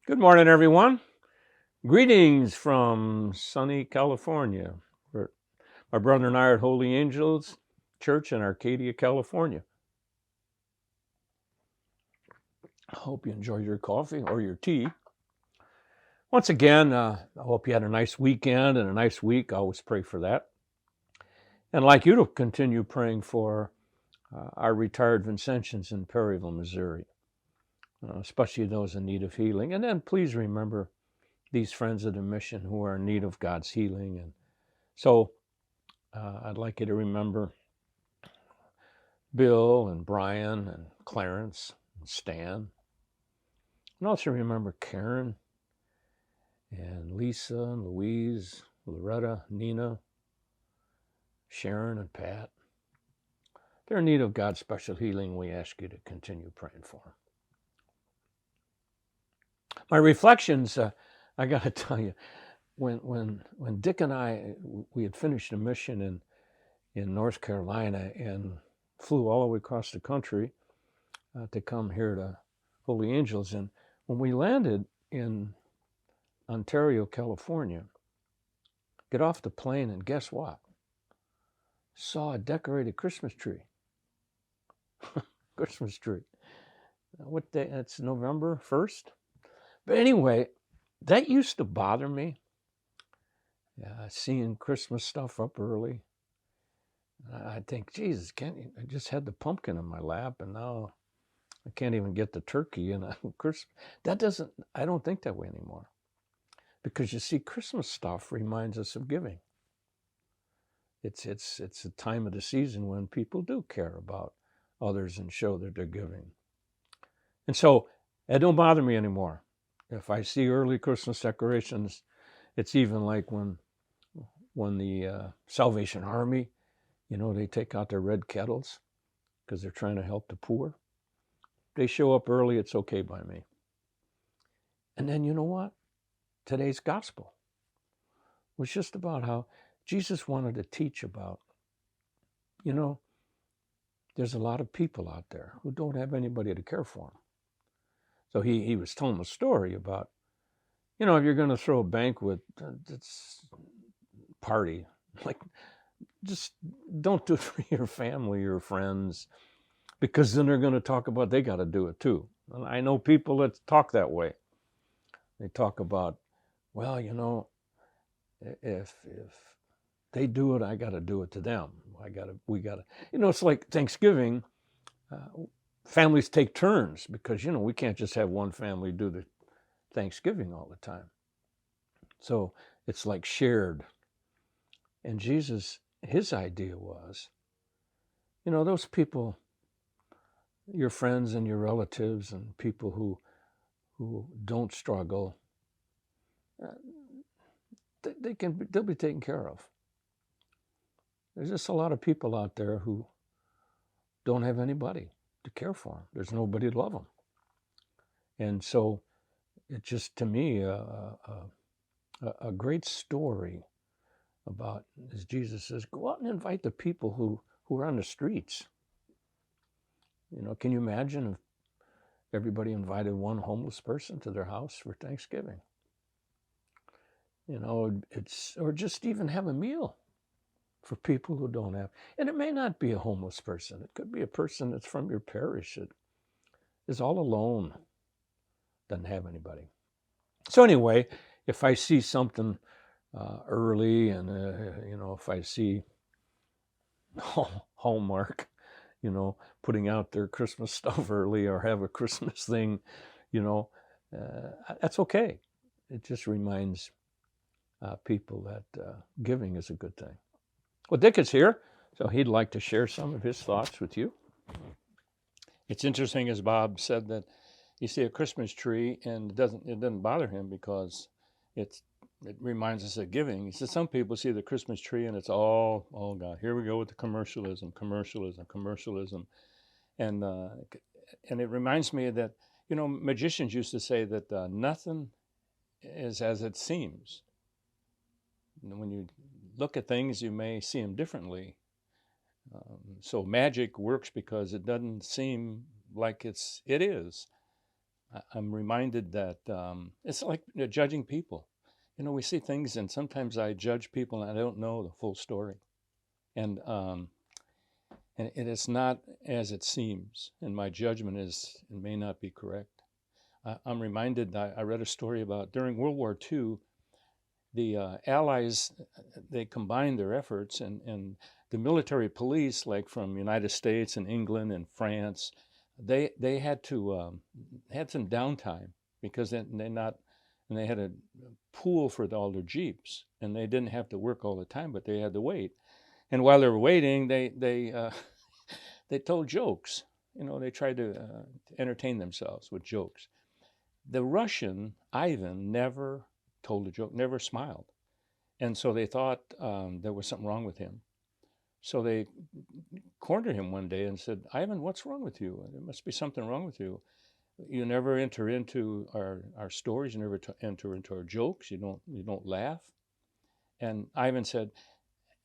Good morning, everyone. Greetings from sunny California. My brother and I are at Holy Angels Church in Arcadia, California. I hope you enjoyed your coffee or your tea. Once again, I hope you had a nice weekend and a nice week. I always pray for that. And I'd like you to continue praying for our retired Vincentians in Perryville, Missouri, especially those in need of healing. And then please remember these friends of the mission who are in need of God's healing. And so I'd like you to remember Bill and Brian and Clarence and Stan. And also remember Karen and Lisa and Louise, Loretta, Nina, Sharon and Pat. They're in need of God's special healing. We ask you to continue praying for them. My reflections, I got to tell you, when Dick and I, we had finished a mission in North Carolina and flew all the way across the country to come here to Holy Angels. And when we landed in Ontario, California, get off the plane and guess what? Saw a decorated Christmas tree. Christmas tree. What day? It's November 1st. But anyway, that used to bother me. Seeing Christmas stuff up early. I think, Jesus, can't you? I just had the pumpkin in my lap, and now I can't even get the turkey. And I don't think that way anymore. Because you see, Christmas stuff reminds us of giving. It's a time of the season when people do care about others and show that they're giving. And so it don't bother me anymore. If I see early Christmas decorations, it's even like when the Salvation Army, they take out their red kettles because they're trying to help the poor. They show up early, it's okay by me. And then you know what? Today's gospel was just about how Jesus wanted to teach about, there's a lot of people out there who don't have anybody to care for them. So he was telling a story about, if you're going to throw a banquet, it's party, like just don't do it for your family or friends, because then they're going to talk about they got to do it too. And I know people that talk that way. They talk about, well, if they do it, I got to do it to them. We got to, it's like Thanksgiving. Families take turns because, we can't just have one family do the Thanksgiving all the time. So it's like shared. And Jesus, his idea was, those people, your friends and your relatives and people who don't struggle, they'll be taken care of. There's just a lot of people out there who don't have anybody to care for them. There's nobody to love them. And so it's just, to me, a great story about, as Jesus says, go out and invite the people who are on the streets. Can you imagine if everybody invited one homeless person to their house for Thanksgiving? Or just even have a meal for people who don't have. And it may not be a homeless person. It could be a person that's from your parish that is all alone, doesn't have anybody. So anyway, if I see something early and, if I see Hallmark, putting out their Christmas stuff early or have a Christmas thing, that's okay. It just reminds people that giving is a good thing. Well, Dick is here, so he'd like to share some of his thoughts with you. It's interesting, as Bob said, that you see a Christmas tree and it doesn't bother him because it reminds us of giving. He says some people see the Christmas tree and it's all, oh God, here we go with the commercialism, and it reminds me that magicians used to say that nothing is as it seems. When you look at things, you may see them differently. So magic works because it doesn't seem like it is. I'm reminded that it's like judging people. We see things, and sometimes I judge people, and I don't know the full story, and it is not as it seems, and my judgment is it may not be correct. I'm reminded that I read a story about during World War II, the Allies they combined their efforts, and the military police, like from United States and England and France, they had some downtime because they had a pool for all their jeeps, and they didn't have to work all the time, but they had to wait. And while they were waiting, they told jokes. They tried to entertain themselves with jokes. The Russian Ivan never told a joke, never smiled, and so they thought there was something wrong with him. So they cornered him one day and said, "Ivan, what's wrong with you? There must be something wrong with you. You never enter into our stories. You never enter into our jokes. You don't laugh." And Ivan said,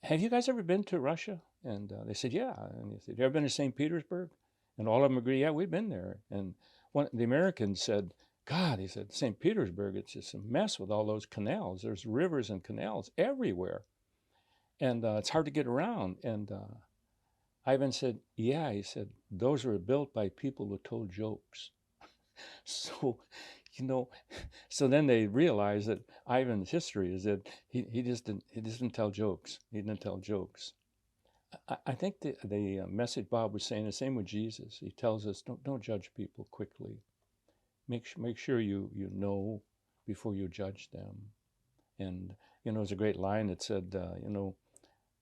"Have you guys ever been to Russia?" And they said, "Yeah." And he said, "You ever been to St. Petersburg?" And all of them agree, "Yeah, we've been there." And the American said, "God," he said, "St. Petersburg, it's just a mess with all those canals. There's rivers and canals everywhere, and it's hard to get around." And Ivan said, "Yeah," he said, "those were built by people who told jokes." So, you know, so then they realized that Ivan's history is that he just didn't tell jokes. He didn't tell jokes. I think the message Bob was saying the same with Jesus. He tells us don't judge people quickly. Make sure you know before you judge them. And there's a great line that said,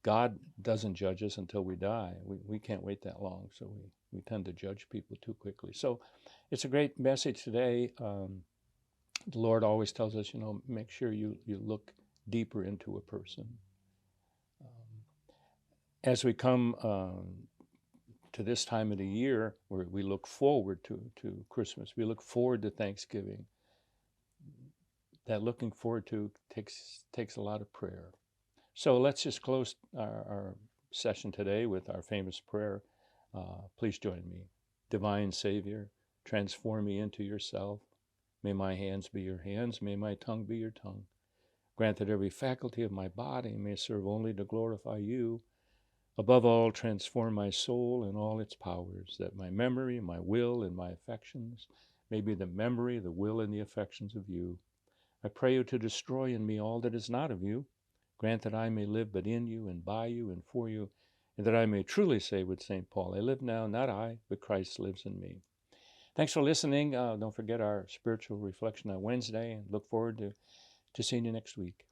God doesn't judge us until we die. We can't wait that long, so we tend to judge people too quickly. So it's a great message today. The Lord always tells us, make sure you look deeper into a person. As we come to this time of the year where we look forward to Christmas, we look forward to Thanksgiving. That looking forward to takes a lot of prayer. So let's just close our session today with our famous prayer. Please join me. Divine Savior, transform me into yourself. May my hands be your hands. May my tongue be your tongue. Grant that every faculty of my body may serve only to glorify you. Above all, transform my soul and all its powers, that my memory, my will, and my affections may be the memory, the will, and the affections of you. I pray you to destroy in me all that is not of you. Grant that I may live but in you and by you and for you, and that I may truly say with St. Paul, I live now, not I, but Christ lives in me. Thanks for listening. Don't forget our spiritual reflection on Wednesday, and look forward to seeing you next week.